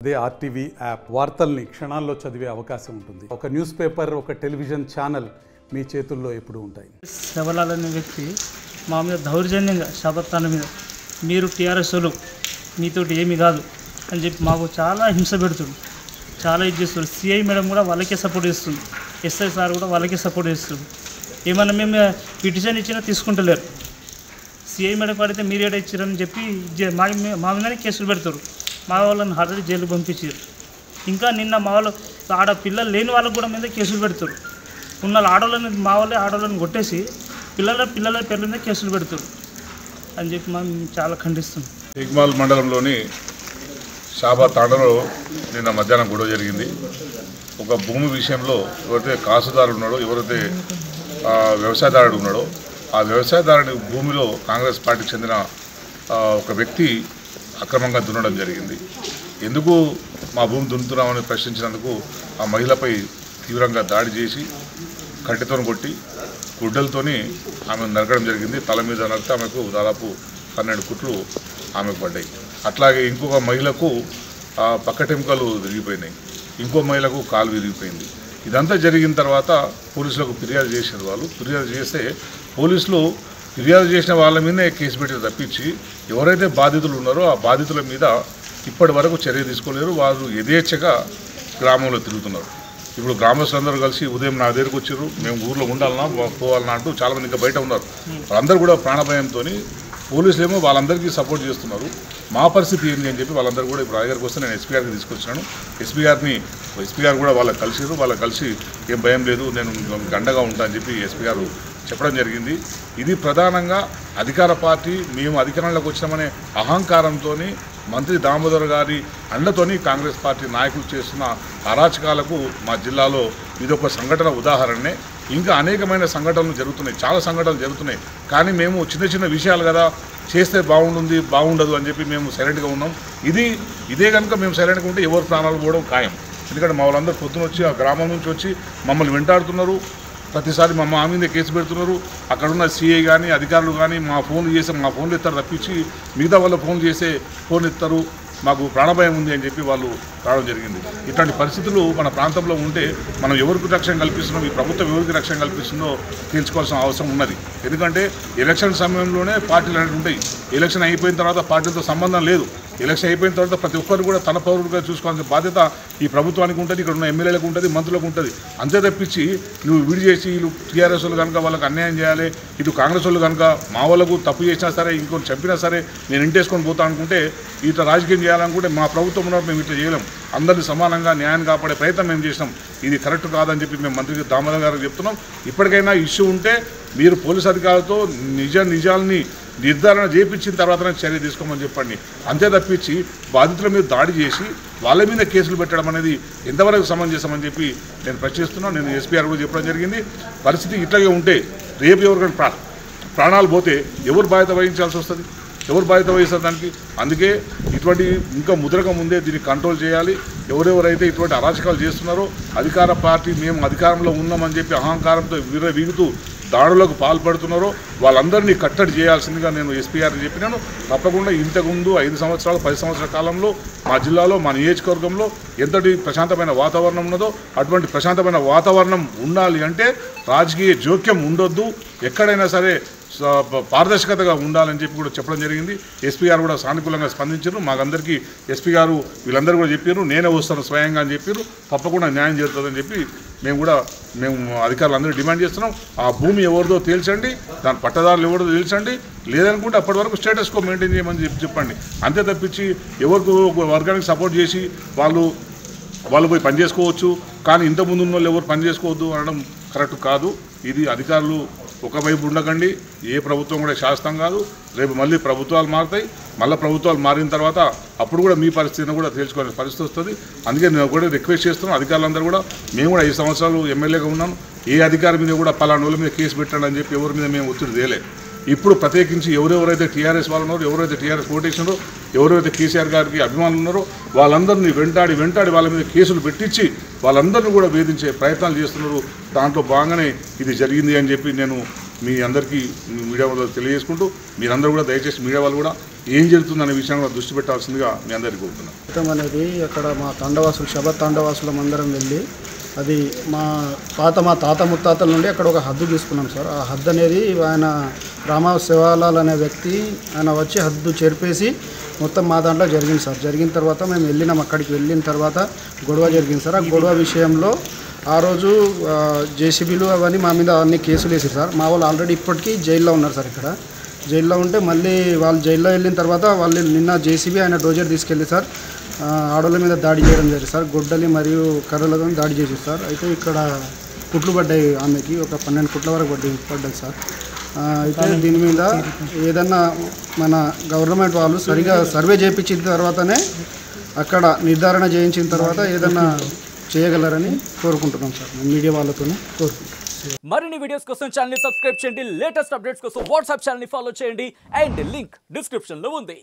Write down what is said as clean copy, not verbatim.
అదే RTV app వార్తల్ని క్షణాల్లో చదివే అవకాశం ఉంటుంది. ఒక న్యూస్ పేపర్, ఒక టెలివిజన్ ఛానల్ మీ చేతుల్లో ఎప్పుడూ ఉంటాయి. శబలాల్ అనే వ్యక్తి మా మీద దౌర్జన్యంగా శబత్తాన మీద మీరు టీఆర్ఎస్లు మీతోటి ఏమీ కాదు అని చెప్పి మాకు చాలా హింస పెడుతుంది, చాలా ఇది చేస్తుంది. సిఐ మేడం కూడా వాళ్ళకే సపోర్ట్ చేస్తుంది, ఎస్ఐ సార్ కూడా వాళ్ళకే సపోర్ట్ చేస్తుంది. ఏమన్నా మేము పిటిషన్ ఇచ్చినా తీసుకుంటలేరు. సిఐ మేడం పడితే మీరు ఏడా ఇచ్చారని చెప్పి మా మీదనే కేసులు పెడతారు. మా వాళ్ళని ఆల్రెడీ జైలు పంపించారు. ఇంకా నిన్న మా వాళ్ళు ఆడ పిల్లలు లేని వాళ్ళకు కూడా మీద కేసులు పెడతారు. ఉన్న ఆడవాళ్ళని మా వాళ్ళే ఆడవాళ్ళని కొట్టేసి పిల్లల పేర్ల మీద కేసులు పెడతారు అని చెప్పి మనం చాలా ఖండిస్తున్నాం. ఇక్మాల్ మండలంలోని షాబా తాండలో నిన్న మధ్యాహ్నం గొడవ జరిగింది. ఒక భూమి విషయంలో ఎవరైతే కాసుదారుడు ఉన్నాడో, ఎవరైతే వ్యవసాయదారుడు ఉన్నాడో, ఆ వ్యవసాయదారుడి భూమిలో కాంగ్రెస్ పార్టీకి చెందిన ఒక వ్యక్తి అక్రమంగా దున్నడం జరిగింది. ఎందుకు మా భూమి దున్నుతున్నామని ప్రశ్నించినందుకు ఆ మహిళపై తీవ్రంగా దాడి చేసి కట్టెతో కొట్టి గుడ్డలతోని ఆమె నరకడం జరిగింది. తల మీద నరికితే ఆమెకు దాదాపు 12 కుట్లు ఆమెకు పడ్డాయి. అట్లాగే ఇంకొక మహిళకు పక్కటెముకలు విరిగిపోయినాయి, ఇంకో మహిళకు కాలు విరిగిపోయింది. ఇదంతా జరిగిన తర్వాత పోలీసులకు ఫిర్యాదు చేసిన వాళ్ళు, ఫిర్యాదు చేస్తే పోలీసులు ఫిర్యాదు చేసిన వాళ్ళ మీదనే కేసు పెట్టి తప్పించి ఎవరైతే బాధితులు ఉన్నారో ఆ బాధితుల మీద ఇప్పటి వరకు చర్య తీసుకోలేరు. వారు యథేచ్ఛగా గ్రామంలో తిరుగుతున్నారు. ఇప్పుడు గ్రామస్తులందరూ కలిసి ఉదయం నా దగ్గరకు వచ్చారు, మేము ఊర్లో ఉండాలన్నా పోవాలన్నా అంటూ చాలామంది ఇంకా బయట ఉన్నారు. వాళ్ళందరూ కూడా ప్రాణభయంతో, పోలీసులు ఏమో వాళ్ళందరికీ సపోర్ట్ చేస్తున్నారు. మా పరిస్థితి ఏంటి అని చెప్పి వాళ్ళందరూ కూడా ఇప్పుడు రాయగారికి వస్తే నేను ఎస్పీ గారికి తీసుకొచ్చినాను. ఎస్పీ గారు కూడా వాళ్ళకి కలిసి ఏం భయం లేదు, నేను అండగా ఉంటా అని చెప్పి ఎస్పీ గారు చెప్పడం జరిగింది. ఇది ప్రధానంగా అధికార పార్టీ మేము అధికారంలోకి వచ్చినామనే అహంకారంతో మంత్రి దామోదర్ గారి అండతోని కాంగ్రెస్ పార్టీ నాయకులు చేస్తున్న అరాచకాలకు మా జిల్లాలో ఇదొక సంఘటన ఉదాహరణనే. ఇంకా అనేకమైన సంఘటనలు జరుగుతున్నాయి, చాలా సంఘటనలు జరుగుతున్నాయి. కానీ మేము చిన్న విషయాలు కదా, చేస్తే బాగుండదు అని చెప్పి మేము సైలెంట్గా ఉన్నాం. ఇదే కనుక మేము సైలెంట్గా ఉంటే ఎవరు ప్రాణాలు పోవడం ఖాయం. ఎందుకంటే మా వాళ్ళందరూ పొద్దున వచ్చి ఆ గ్రామం నుంచి వచ్చి మమ్మల్ని వెంటాడుతున్నారు. ప్రతిసారి మా మీద కేసు పెడుతున్నారు. అక్కడున్న సిఐ కానీ అధికారులు కానీ మా ఫోన్లు ఎత్తారు తప్పించి మిగతా వాళ్ళు ఫోన్ ఎత్తారు. మాకు ప్రాణభయం ఉంది అని చెప్పి వాళ్ళు రావడం జరిగింది. ఇట్లాంటి పరిస్థితులు మన ప్రాంతంలో ఉంటే మనం ఎవరికి రక్షణ కల్పిస్తున్నాం, ఈ ప్రభుత్వం ఎవరికి రక్షణ కల్పిస్తుందో తెలుసుకోవాల్సిన అవసరం ఉన్నది. ఎందుకంటే ఎలక్షన్ సమయంలోనే పార్టీలు అనేవి ఉంటాయి. ఎలక్షన్ అయిపోయిన తర్వాత పార్టీలతో సంబంధం లేదు. ఎలక్షన్ అయిపోయిన తర్వాత ప్రతి ఒక్కరు కూడా తన పౌరులుగా చూసుకోవాల్సిన బాధ్యత ఈ ప్రభుత్వానికి ఉంటుంది, ఇక్కడ ఉన్న ఎమ్మెల్యేలకు ఉంటుంది, మంత్రులకు ఉంటుంది. అంతే తప్పించి నువ్వు విడి చేసి వీళ్ళు టీఆర్ఎస్ వాళ్ళు కనుక వాళ్ళకి అన్యాయం చేయాలి, ఇటు కాంగ్రెస్ వాళ్ళు కనుక మా వాళ్ళకు తప్పు చేసినా సరే, ఇంకొని చంపినా సరే నేను ఇంటేసుకొని పోతా అనుకుంటే, ఇట్లా రాజకీయం చేయాలనుకుంటే మా ప్రభుత్వం ఉన్నప్పుడు మేము ఇట్లా చేయలేం. అందరినీ సమానంగా న్యాయాన్ని కాపాడే ప్రయత్నం మేము చేసినాం. ఇది కరెక్ట్ కాదని చెప్పి మేము మంత్రి దామోదర్ గారికి చెప్తున్నాం. ఇప్పటికైనా ఇష్యూ ఉంటే మీరు పోలీసు అధికారులతో నిజాల్ని నిర్ధారణ చేయించిన తర్వాతనే చర్య తీసుకోమని చెప్పండి. అంతే తప్పించి బాధితుల మీద దాడి చేసి వాళ్ళ మీద కేసులు పెట్టడం అనేది ఎంతవరకు సమంజసమని చెప్పి నేను ప్రశ్నిస్తున్నాను. నేను ఎస్పీఆర్ కూడా చెప్పడం జరిగింది. పరిస్థితి ఇట్లాగే ఉంటే రేపు ఎవరికైనా ప్రాణాలు పోతే ఎవరు బాధ్యత వహించాల్సి వస్తుంది, ఎవరు బాధ్యత వహిస్తారు దానికి? అందుకే ఇటువంటి ఇంకా ముద్రక ముందే దీన్ని కంట్రోల్ చేయాలి. ఎవరెవరైతే ఇటువంటి అరాచకాలు చేస్తున్నారో, అధికార పార్టీ మేము అధికారంలో ఉన్నామని చెప్పి అహంకారంతో వీగుతూ దాడులకు పాల్పడుతున్నారో వాళ్ళందరినీ కట్టడి చేయాల్సిందిగా నేను ఎస్పీ గారికి చెప్పినాను. తప్పకుండా ఇంతకుముందు 5 సంవత్సరాలు 10 సంవత్సరాల కాలంలో మా జిల్లాలో మా నియోజకవర్గంలో ఎంతటి ప్రశాంతమైన వాతావరణం ఉన్నదో అటువంటి ప్రశాంతమైన వాతావరణం ఉండాలి అంటే రాజకీయ జోక్యం ఉండొద్దు, ఎక్కడైనా సరే పారదర్శకతగా ఉండాలని చెప్పి కూడా చెప్పడం జరిగింది. ఎస్పీ గారు కూడా సానుకూలంగా స్పందించారు. మాకందరికీ ఎస్పీ గారు వీళ్ళందరూ కూడా చెప్పారు, నేనే వస్తాను స్వయంగా అని చెప్పారు. తప్పకుండా న్యాయం జరుగుతుందని చెప్పి మేము అధికారులందరూ డిమాండ్ చేస్తున్నాం. ఆ భూమి ఎవరిదో తేల్చండి, దాని పట్టదారులు ఎవరిదో తేల్చండి, లేదనుకుంటే అప్పటి వరకు స్టేటస్ కో మెయింటైన్ చేయమని చెప్పండి. అంతే తప్పించి ఎవరికి వర్గానికి సపోర్ట్ చేసి వాళ్ళు పోయి పని చేసుకోవచ్చు, కానీ ఇంతకుముందు ఉన్న వాళ్ళు ఎవరు పని చేసుకోవద్దు అనడం కరెక్ట్ కాదు. ఇది అధికారులు ఒకవైపు ఉండకండి. ఏ ప్రభుత్వం కూడా శాశ్వతం కాదు. రేపు మళ్ళీ ప్రభుత్వాలు మారుతాయి. మళ్ళీ ప్రభుత్వాలు మారిన తర్వాత అప్పుడు కూడా మీ పరిస్థితిని కూడా తేల్చుకోవాల్సిన పరిస్థితి వస్తుంది. అందుకే నేను కూడా రిక్వెస్ట్ చేస్తున్నాను అధికారులందరూ కూడా. మేము కూడా 5 సంవత్సరాలు ఎమ్మెల్యేగా ఉన్నాను. ఏ అధికారి మీద కూడా పలానా వాళ్ళ మీద కేసు పెట్టండి అని చెప్పి ఎవరి మీద మేము ఒత్తిడి తేలే. ఇప్పుడు ప్రత్యేకించి ఎవరెవరైతే టీఆర్ఎస్ వాళ్ళు ఉన్నారో, ఎవరైతే టీఆర్ఎస్ ఓటేసినారో, ఎవరైతే కేసీఆర్ గారికి అభిమానులు ఉన్నారో వాళ్ళందరినీ వెంటాడి వాళ్ళ మీద కేసులు పెట్టించి వాళ్ళందరినీ కూడా వేధించే ప్రయత్నాలు చేస్తున్నారు. దాంట్లో భాగంగానే ఇది జరిగింది అని చెప్పి నేను మీ అందరికీ మీడియా వాళ్ళు తెలియజేసుకుంటూ మీరందరూ కూడా దయచేసి మీడియా వాళ్ళు కూడా ఏం జరుగుతుందనే విషయాన్ని కూడా దృష్టి పెట్టాల్సిందిగా మీ అందరికీ కోరుతున్నాను. మొత్తం అనేది అక్కడ మా తాండవాసులు శబత్ తాండవాసులం అందరం వెళ్ళి అది మా తాత ముత్తాతల నుండి అక్కడ ఒక హద్దు తీసుకున్నాం సార్. ఆ హద్దు అనేది ఆయన రామ శివాలాల్ అనే వ్యక్తి ఆయన వచ్చి హద్దు చెరిపేసి మొత్తం మా దాంట్లో జరిగింది సార్. జరిగిన తర్వాత మేము వెళ్ళినాం, అక్కడికి వెళ్ళిన తర్వాత గొడవ జరిగింది సార్. ఆ గొడవ విషయంలో ఆ రోజు జేసీబీలు అవన్నీ మా మీద అన్ని కేసులు వేసారు సార్. మా వాళ్ళు ఆల్రెడీ ఇప్పటికీ జైల్లో ఉన్నారు సార్. ఇక్కడ జైల్లో ఉంటే మళ్ళీ వాళ్ళు జైల్లో వెళ్ళిన తర్వాత వాళ్ళు నిన్న జేసీబీ ఆయన డోజర్ తీసుకెళ్ళి సార్ ఆడోళ్ళ మీద దాడి చేయడం జరిగింది సార్. గొడ్డలి మరియు కర్రలతో దాడి చేసేది సార్. అయితే ఇక్కడ కుట్లు పడ్డాయి, ఆమెకి ఒక 12 కుట్ల వరకు పడ్డాయి సార్. అయితే దీని మీద ఏదన్నా మన గవర్నమెంట్ వాళ్ళు సరిగా సర్వే చేయించిన తర్వాతనే అక్కడ నిర్ధారణ చేయించిన తర్వాత ఏదన్నా చేయగలరని కోరుకుంటున్నాం సార్. మీడియా వాళ్ళతోనే కోరుకుంటున్నాం. మరిన్ని వీడియోస్ కోసం ఛానల్ ని సబ్స్క్రైబ్ చేయండి, లేటెస్ట్ అప్డేట్స్ కోసం వాట్సాప్ ఛానల్ ని ఫాలో చేయండి అండ్ లింక్ డిస్క్రిప్షన్ లో ఉంది.